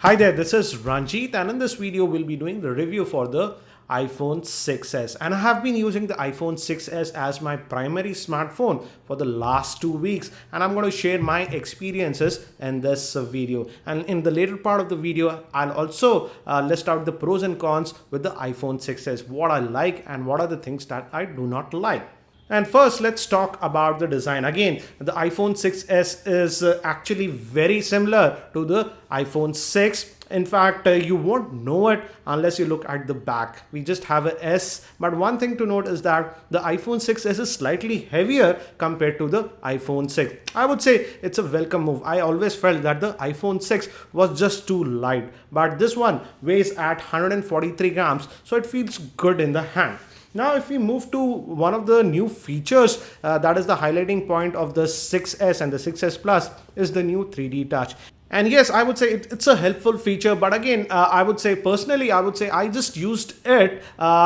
Hi there, this is Ranjit, and in this video we'll be doing the review for the iPhone 6s, and I have been using the iPhone 6s as my primary smartphone for the last 2 weeks, and I'm going to share my experiences in this video. And in the later part of the video I'll also list out the pros and cons with the iPhone 6s, what I like and what are the things that I do not like. And first, let's talk about the design. Again, the iPhone 6s is actually very similar to the iPhone 6. In fact, you won't know it unless you look at the back. We just have a S. But one thing to note is that the iPhone 6s is slightly heavier compared to the iPhone 6. I would say it's a welcome move. I always felt that the iPhone 6 was just too light. But this one weighs at 143 grams, so it feels good in the hand. Now, if we move to one of the new features that is the highlighting point of the 6S and the 6S Plus is the new 3D touch. And yes, I would say it's a helpful feature, but again, I would say personally, I just used it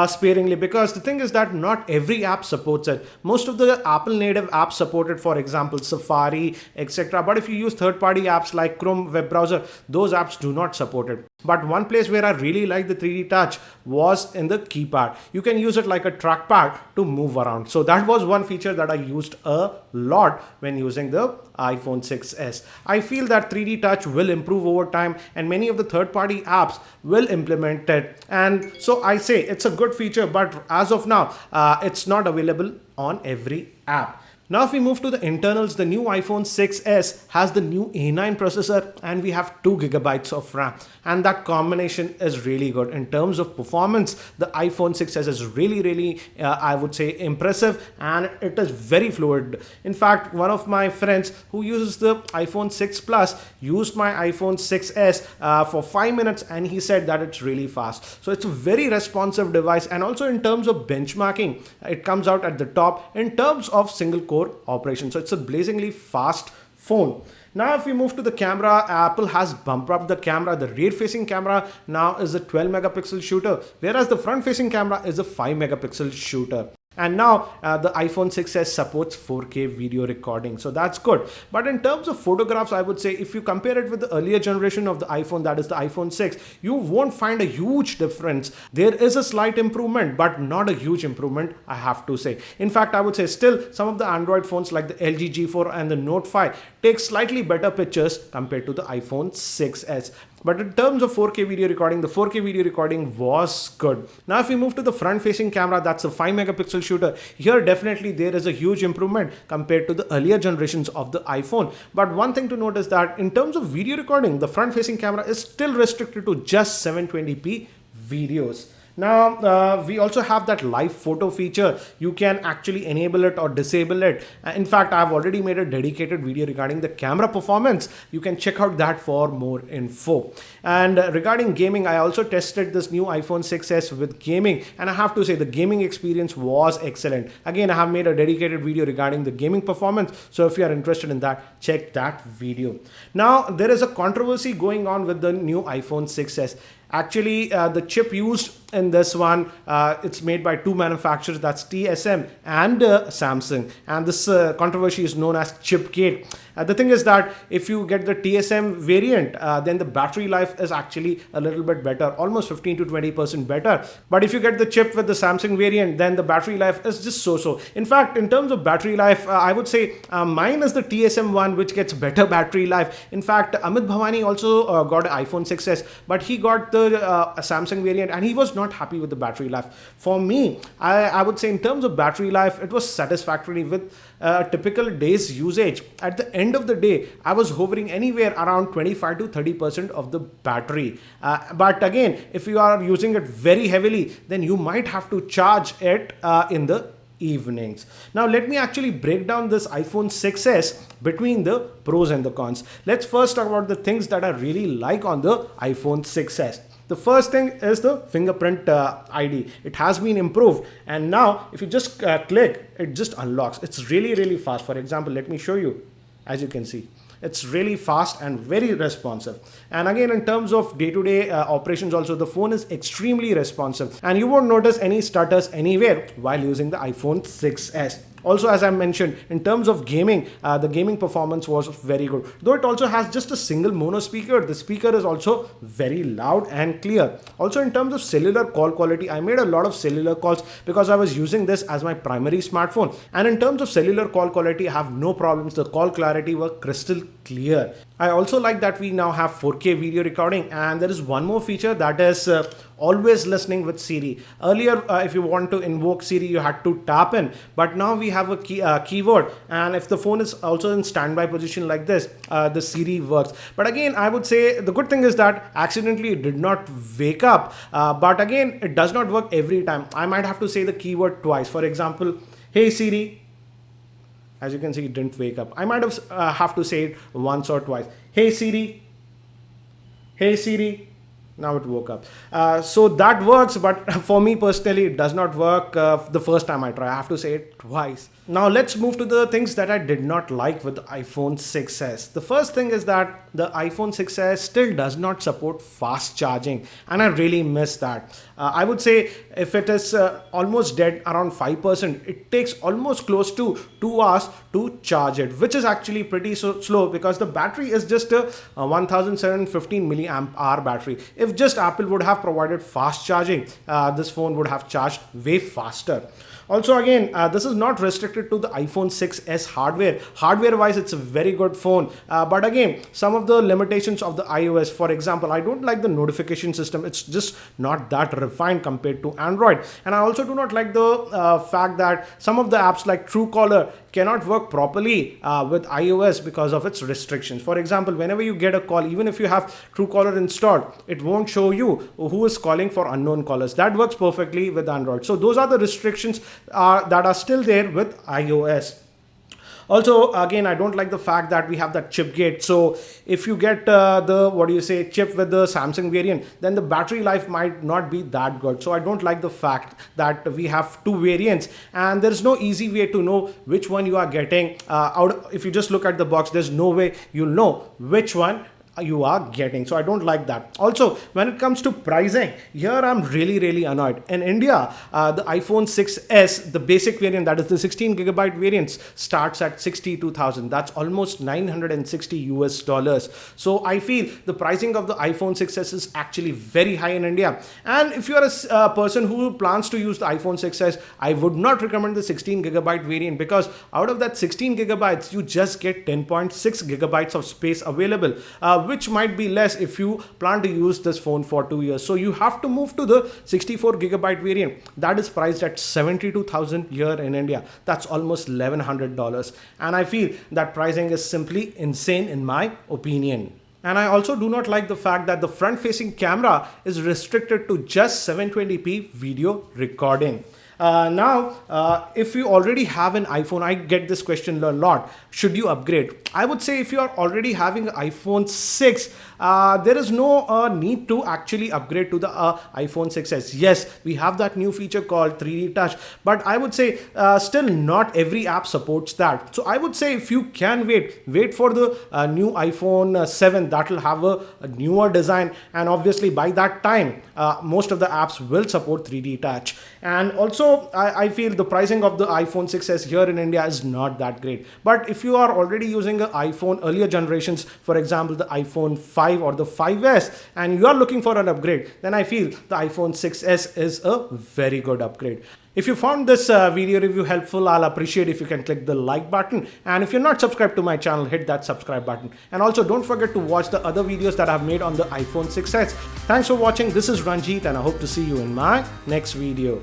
sparingly, because the thing is that not every app supports it. Most of the Apple native apps support it, for example, Safari, etc. But if you use third-party apps like Chrome web browser, those apps do not support it. But one place where I really like the 3D touch was in the keypad. You can use it like a trackpad to move around. So that was one feature that I used a lot when using the iPhone 6s. I feel that 3D touch will improve over time, and many of the third-party apps will implement it. And so I say it's a good feature, but as of now, it's not available on every app. Now, if we move to the internals, the new iPhone 6s has the new A9 processor, and we have 2 gigabytes of RAM, and that combination is really good. In terms of performance, the iPhone 6s is really I would say impressive, and it is very fluid. In fact, one of my friends who uses the iPhone 6 Plus used my iPhone 6s for 5 minutes, and he said that it's really fast. So it's a very responsive device, and also in terms of benchmarking, it comes out at the top in terms of single core operation. So it's a blazingly fast phone. Now, if we move to the camera, Apple has bumped up the camera. The rear facing camera now is a 12 megapixel shooter, whereas the front facing camera is a 5 megapixel shooter. And now the iPhone 6s supports 4K video recording, so that's good. But in terms of photographs, I would say if you compare it with the earlier generation of the iPhone, that is the iPhone 6, you won't find a huge difference. There is a slight improvement, but not a huge improvement, I have to say. In fact, I would say still some of the Android phones like the LG G4 and the Note 5 take slightly better pictures compared to the iPhone 6s. But in terms of 4K video recording, the 4K video recording was good. Now, if we move to the front-facing camera, that's a 5 megapixel shooter. Here, definitely there is a huge improvement compared to the earlier generations of the iPhone. But one thing to note is that in terms of video recording, the front-facing camera is still restricted to just 720p videos. Now, we also have that live photo feature. You can actually enable it or disable it. In fact, I've already made a dedicated video regarding the camera performance. You can check out that for more info. And regarding gaming, I also tested this new iPhone 6s with gaming, and I have to say the gaming experience was excellent. Again, I have made a dedicated video regarding the gaming performance, so if you are interested in that, check that video. Now, there is a controversy going on with the new iPhone 6s. Actually, the chip used in this one, it's made by 2 manufacturers, that's TSM and Samsung. And this controversy is known as Chipgate. The thing is that if you get the TSM variant, then the battery life is actually a little bit better, almost 15 to 20% better. But if you get the chip with the Samsung variant, then the battery life is just so-so. In fact, in terms of battery life, I would say mine is the TSM one, which gets better battery life. In fact, Amit Bhavani also got an iPhone 6s, but he got the Samsung variant, and he was not happy with the battery life. For me, I would say in terms of battery life, it was satisfactory with a typical day's usage. At the end of the day, I was hovering anywhere around 25 to 30% of the battery. But again, if you are using it very heavily, then you might have to charge it in the evenings. Now, let me actually break down this iPhone 6s between the pros and the cons. Let's first talk about the things that I really like on the iPhone 6s. The first thing is the fingerprint ID. It has been improved, and now if you just click, it just unlocks. It's really fast. For example, let me show you. As you can see, it's really fast and very responsive. And again, in terms of day-to-day operations also, the phone is extremely responsive, and you won't notice any stutters anywhere while using the iPhone 6s. Also, as I mentioned, in terms of gaming, the gaming performance was very good. Though it also has just a single mono speaker, the speaker is also very loud and clear. Also, in terms of cellular call quality, I made a lot of cellular calls because I was using this as my primary smartphone. And in terms of cellular call quality, I have no problems. The call clarity were crystal clear. I also like that we now have 4K video recording, and there is one more feature, that is always listening with Siri. Earlier, if you want to invoke Siri, you had to tap in, but now we have a keyword, and if the phone is also in standby position like this, the Siri works. But again, I would say the good thing is that accidentally it did not wake up, but again, it does not work every time. I might have to say the keyword twice. For example, hey Siri. As you can see, it didn't wake up. I might have to say it once or twice. Hey Siri. Hey Siri. Now it woke up. So that works, but for me personally, it does not work the first time I try. I have to say it twice. Now let's move to the things that I did not like with the iPhone 6s. The first thing is that the iPhone 6s still does not support fast charging, and I really miss that. I would say if it is almost dead around 5%, it takes almost close to 2 hours to charge it, which is actually pretty slow because the battery is just a 1715 milliamp hour battery. If just Apple would have provided fast charging, this phone would have charged way faster. Also, again, this is not restricted to the iPhone 6s hardware. Hardware wise, it's a very good phone. But again, some of the limitations of the iOS, for example, I don't like the notification system. It's just not that refined compared to Android. And I also do not like the fact that some of the apps like Truecaller cannot work properly with iOS because of its restrictions. For example, whenever you get a call, even if you have Truecaller installed, it won't show you who is calling for unknown callers. That works perfectly with Android. So those are the restrictions that are still there with iOS. Also, again, I don't like the fact that we have that chip gate. So if you get the chip with the Samsung variant, then the battery life might not be that good. So I don't like the fact that we have two variants and there's no easy way to know which one you are getting out. If you just look at the box, there's no way you'll know which one you are getting. So I don't like that. Also, when it comes to pricing, here I'm really annoyed. In India, the iPhone 6s, the basic variant, that is the 16 gigabyte variants, starts at 62,000. That's almost $960. So I feel the pricing of the iPhone 6s is actually very high in India. And if you are a person who plans to use the iPhone 6s, I would not recommend the 16 gigabyte variant because out of that 16 gigabytes, you just get 10.6 gigabytes of space available, which might be less if you plan to use this phone for 2 years. So you have to move to the 64 gigabyte variant. That is priced at 72,000 here in India. That's almost $1,100. And I feel that pricing is simply insane in my opinion. And I also do not like the fact that the front-facing camera is restricted to just 720p video recording. If you already have an iPhone, I get this question a lot. Should you upgrade? I would say if you are already having an iPhone 6, there is no need to actually upgrade to the iPhone 6s. Yes, we have that new feature called 3D Touch, but I would say still not every app supports that. So I would say if you can wait for the new iPhone 7 that will have a newer design, and obviously by that time, most of the apps will support 3D Touch. And also, I feel the pricing of the iPhone 6s here in India is not that great. But if you are already using an iPhone earlier generations, for example, the iPhone 5 or the 5s, and you are looking for an upgrade, then I feel the iPhone 6s is a very good upgrade. If you found this video review helpful, I'll appreciate if you can click the like button. And if you're not subscribed to my channel, hit that subscribe button. And also don't forget to watch the other videos that I've made on the iPhone 6s. Thanks for watching. This is Ranjit and I hope to see you in my next video.